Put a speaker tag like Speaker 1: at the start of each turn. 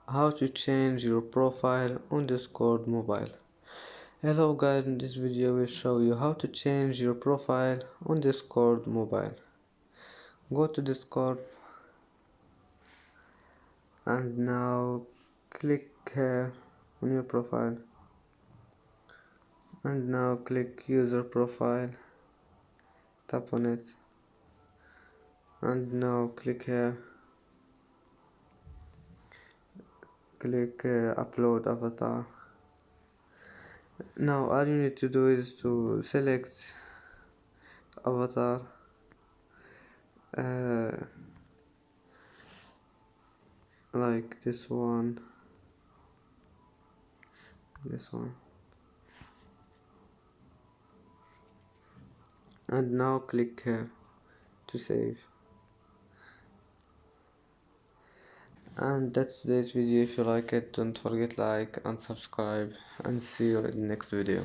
Speaker 1: How to change your profile on Discord mobile. Hello guys, in this video we'll show you how to change your profile on Discord mobile. Go to Discord and now click here on your profile and now click user profile, tap on it and now click here, click upload avatar. Now all you need to do is to select avatar, like this one, and now click here to save. And that's today's video. If you like it, don't forget like and subscribe, and see you in the next video.